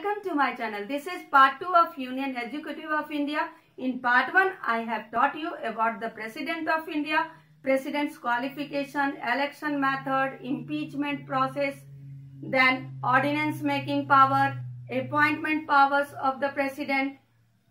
welcome to my channel. This is part 2 of Union Executive of India. In part 1, I have taught you about the President of India, President's qualification, election method, impeachment process, then ordinance making power, appointment powers of the President,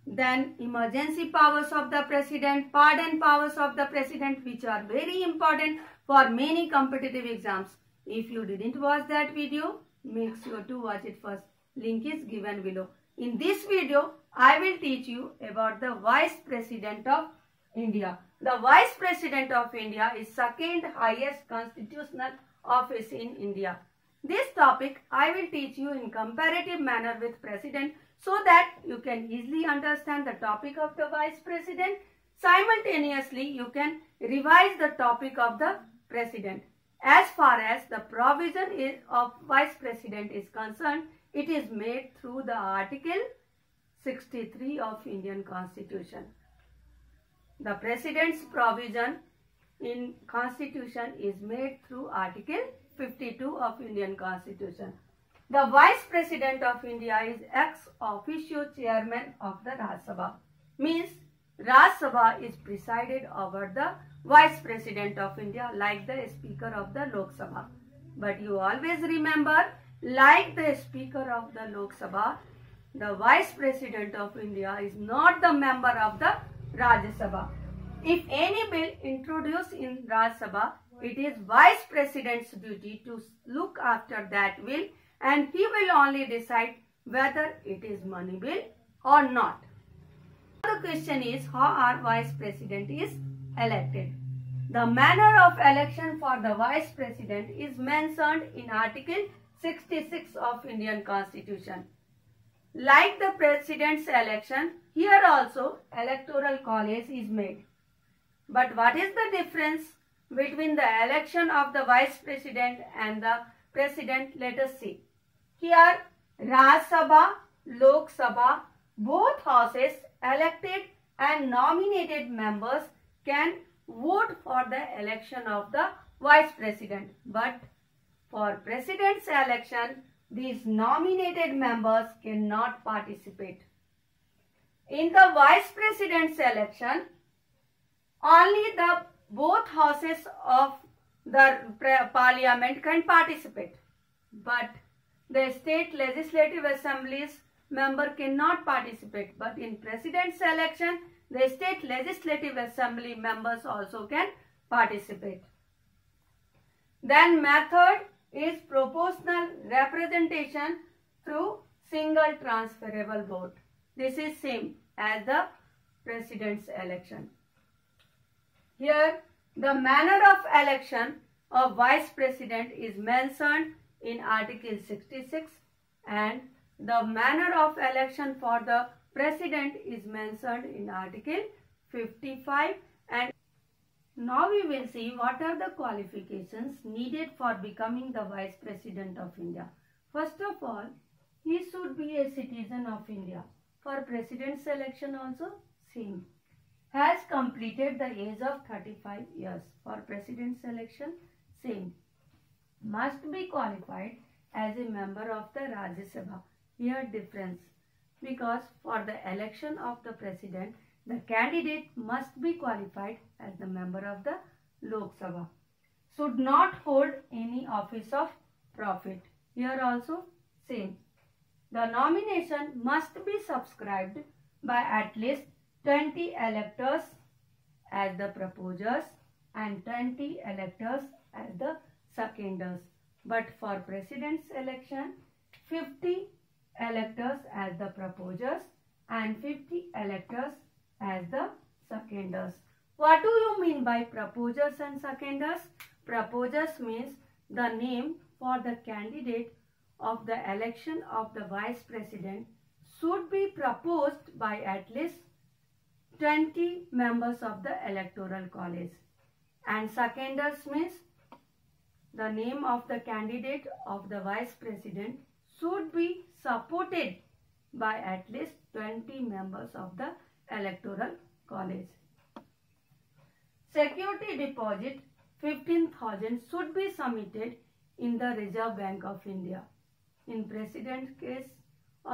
then emergency powers of the President, pardon powers of the President, which are very important for many competitive exams. If you didn't watch that video, make sure to watch it first. Link is given below. In this video, I will teach you about the Vice President of India. The Vice President of India is second highest constitutional office in India. This topic I will teach you in comparative manner with President so that you can easily understand the topic of the Vice President. Simultaneously, you can revise the topic of the President. As far as the provision of Vice President is concerned, it is made through the Article 63 of Indian Constitution. The President's provision in Constitution is made through Article 52 of Indian Constitution. The Vice President of India is ex officio chairman of the Rajya Sabha. Means Rajya Sabha is presided over the Vice President of India like the Speaker of the Lok Sabha. But you always remember, like the Speaker of the Lok Sabha, the Vice President of India is not the member of the Rajya Sabha. If any bill introduced in Rajya Sabha, it is Vice President's duty to look after that bill and he will only decide whether it is money bill or not. The question is, how our Vice President is elected? The manner of election for the Vice President is mentioned in Article 66 of Indian Constitution. Like the President's election, here also electoral college is made. But what is the difference between the election of the Vice President and the President? Let us see. Here, Rajya Sabha, Lok Sabha, both houses elected and nominated members can vote for the election of the Vice President. But for President's election, these nominated members cannot participate. In the Vice President's election, only the both houses of the Parliament can participate. But the state legislative assemblies member cannot participate. But in President's election, the state legislative assembly members also can participate. Then method is proportional representation through single transferable vote. This is same as the President's election. Here, the manner of election of Vice President is mentioned in Article 66 and the manner of election for the President is mentioned in Article 55. And now we will see what are the qualifications needed for becoming the Vice President of India. First of all, he should be a citizen of India. For President's election also same. Has completed the age of 35 years. For President's election same. Must be qualified as a member of the Rajya Sabha. Here difference. Because for the election of the President, the candidate must be qualified as the member of the Lok Sabha. Should not hold any office of profit. Here also same. The nomination must be subscribed by at least 20 electors as the proposers and 20 electors as the seconders. But for President's election, 50 electors as the proposers and 50 electors as the seconders. What do you mean by proposers and seconders? Proposers means the name for the candidate of the election of the Vice President should be proposed by at least 20 members of the Electoral College. And seconders means the name of the candidate of the Vice President should be supported by at least 20 members of the Electoral College. Security deposit 15,000 should be submitted in the Reserve Bank of India. In President's case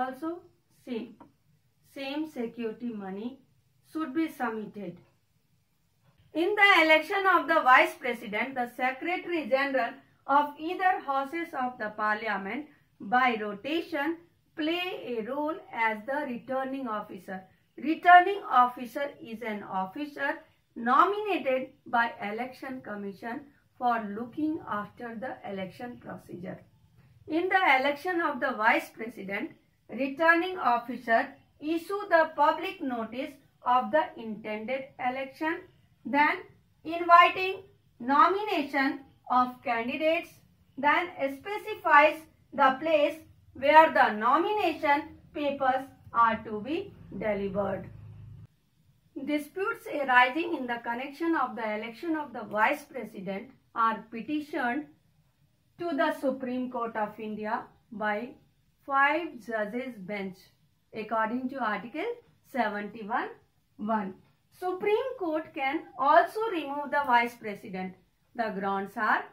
also same security money should be submitted. In the election of the Vice President, the Secretary General of either houses of the Parliament by rotation play a role as the returning officer. Returning officer is an officer nominated by Election Commission for looking after the election procedure. In the election of the Vice President, returning officer issue the public notice of the intended election, then inviting nomination of candidates, then specifies the place where the nomination papers are to be delivered. Disputes arising in the connection of the election of the Vice President are petitioned to the Supreme Court of India by 5 judges bench according to Article 71(1). Supreme Court can also remove the Vice President. The grounds are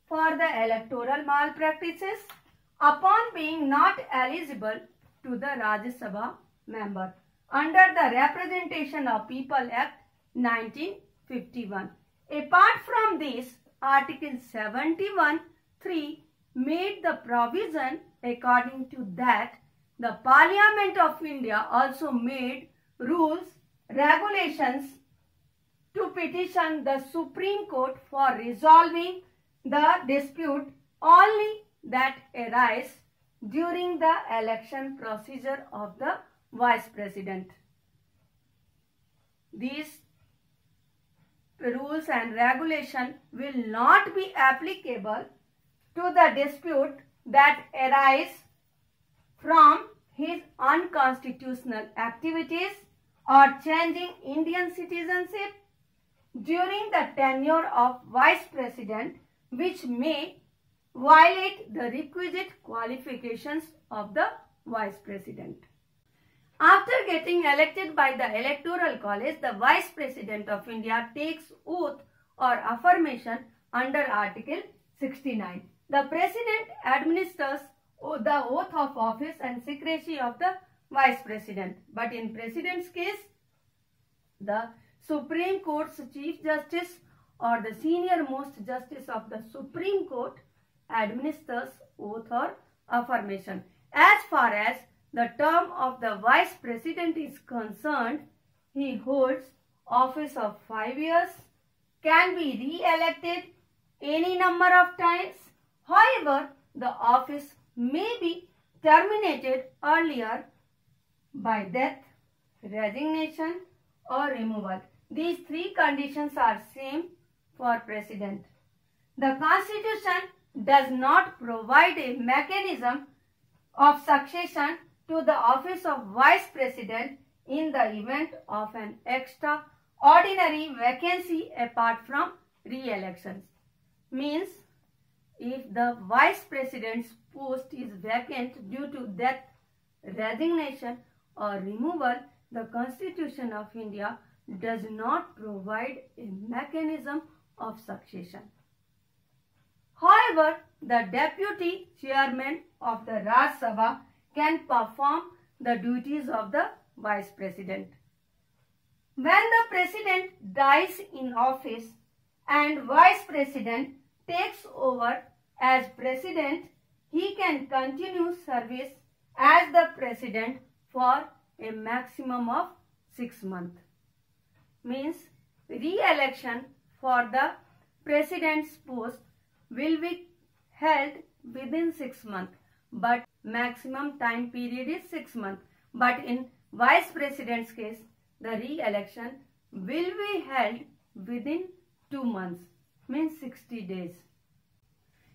for the electoral malpractices upon being not eligible to the Rajya Sabha member under the Representation of People Act 1951. Apart from this, Article 71(3) made the provision according to that the Parliament of India also made rules, regulations to petition the Supreme Court for resolving the dispute only that arise during the election procedure of the Vice President. These rules and regulation will not be applicable to the dispute that arise from his unconstitutional activities or changing Indian citizenship during the tenure of Vice President, which may violate the requisite qualifications of the Vice President. After getting elected by the Electoral College, the Vice President of India takes oath or affirmation under Article 69. The President administers the oath of office and secrecy of the Vice President. But in President's case, the Supreme Court's Chief Justice or the senior most justice of the Supreme Court administers oath or affirmation. As far as the term of the Vice President is concerned, he holds office of 5 years, can be re-elected any number of times. However, the office may be terminated earlier by death, resignation or removal. These three conditions are same for President. The Constitution does not provide a mechanism of succession to the office of Vice President in the event of an extraordinary vacancy apart from re-elections. Means, if the Vice President's post is vacant due to death, resignation or removal, the Constitution of India does not provide a mechanism of succession. However, the Deputy Chairman of the Rajya Sabha can perform the duties of the Vice President. When the President dies in office and Vice President takes over as President, he can continue service as the President for a maximum of 6 months. Means, re-election for the President's post will be held within 6 months, but maximum time period is 6 months. But in Vice President's case, the re-election will be held within 2 months, means 60 days.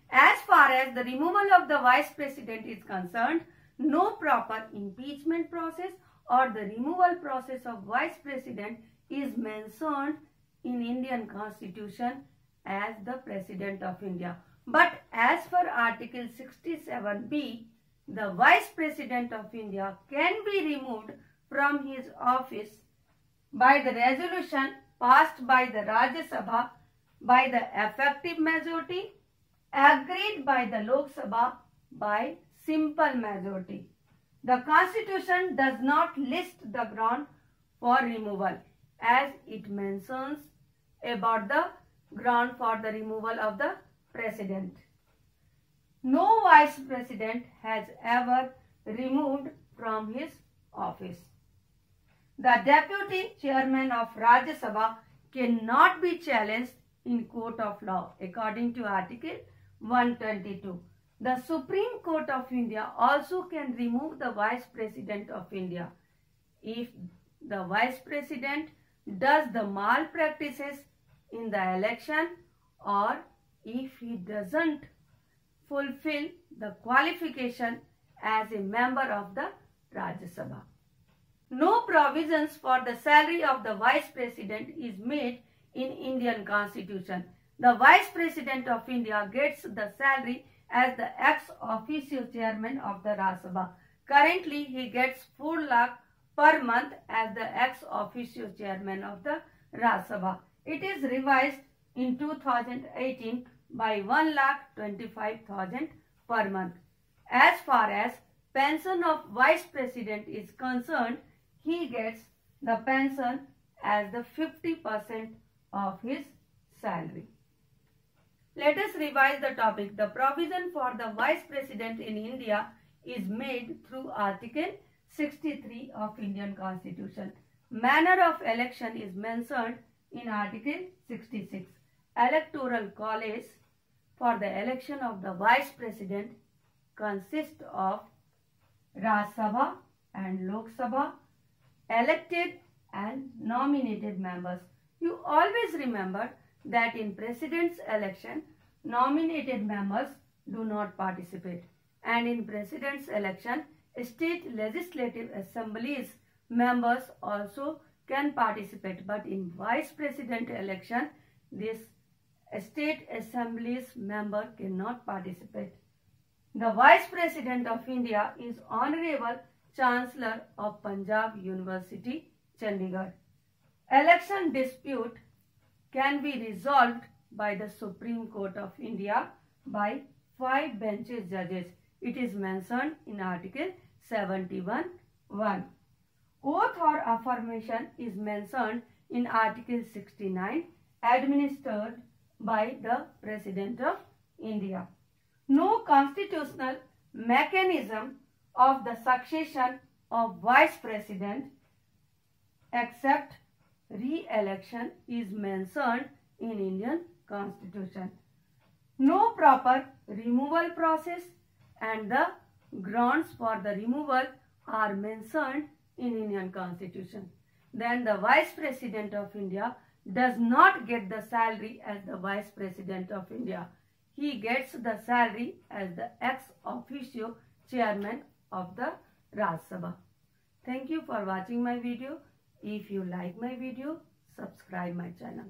As far as the removal of the Vice President is concerned, no proper impeachment process or the removal process of Vice President is mentioned in Indian Constitution as the President of India. But as per Article 67B, the Vice President of India can be removed from his office by the resolution passed by the Rajya Sabha by the effective majority, agreed by the Lok Sabha by simple majority. The Constitution does not list the ground for removal as it mentions about the ground for the removal of the President. No Vice President has ever removed from his office. The Deputy Chairman of Rajya Sabha cannot be challenged in court of law according to Article 122. The Supreme Court of India also can remove the Vice President of India if the Vice President does the malpractices in the election or if he doesn't fulfill the qualification as a member of the Rajya Sabha. No provisions for the salary of the Vice President is made in Indian Constitution. The Vice President of India gets the salary as the ex officio chairman of the Rajya Sabha. Currently, he gets 4 lakh per month as the ex officio chairman of the Rajya Sabha. It is revised in 2018 by 1,25,000 per month. As far as pension of Vice President is concerned, he gets the pension as the 50% of his salary. Let us revise the topic. The provision for the Vice President in India is made through Article 63 of Indian Constitution. Manner of election is mentioned in Article 66. Electoral college for the election of the Vice President consists of Rajya Sabha and Lok Sabha, elected and nominated members. You always remember that in President's election, nominated members do not participate, and in President's election, state legislative assemblies members also can participate, but in Vice President election, this state assemblies member cannot participate. The Vice President of India is Honorable Chancellor of Punjab University, Chandigarh. Election dispute can be resolved by the Supreme Court of India by 5 benches judges. It is mentioned in Article 71(1). Oath or affirmation is mentioned in Article 69, administered by the President of India. No constitutional mechanism of the succession of Vice President except re-election is mentioned in Indian Constitution. No proper removal process and the grounds for the removal are mentioned in Indian Constitution. Then the Vice President of India does not get the salary as the Vice President of India. He gets the salary as the ex officio chairman of the Rajya Sabha. Thank you for watching my video. If you like my video, subscribe my channel.